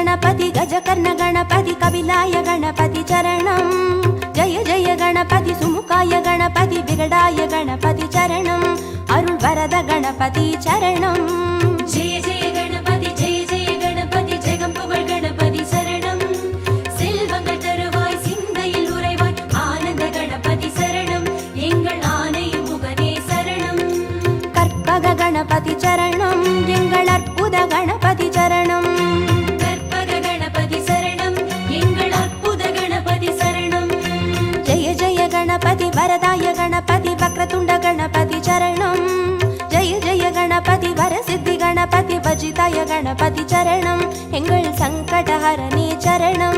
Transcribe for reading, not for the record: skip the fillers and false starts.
गणपति गजकर्ण गणपति कपिलाय गणपति चरणं जय जय गणपति सुमुखाय गणपति विगडाय गणपति चरणं अरुள் वरद गणपति चरणं जय जय गणपति जय जय गणपति जगं पुगழ் गणपति शरणं செல்வங்கள் தருவாய் சிந்தையில் உறைவாய் ஆனந்த கணபதி சரணம் எங்கள் ஆணையும் முகனே சரணம் கற்பக गणपति चरणं எங்கள் அற்புத गणपति चरणं கற்பக கணபதி சரணம் எங்கள் அற்புத கணபதி சரணம் जय जय गणपति वरदाय गणपति वक्रतुण्ड गणपति चरणं जय जय गणपति वरसिद्धि गणपति वजिताय गणपति चरणं एंगल संकटहरणे चरणं।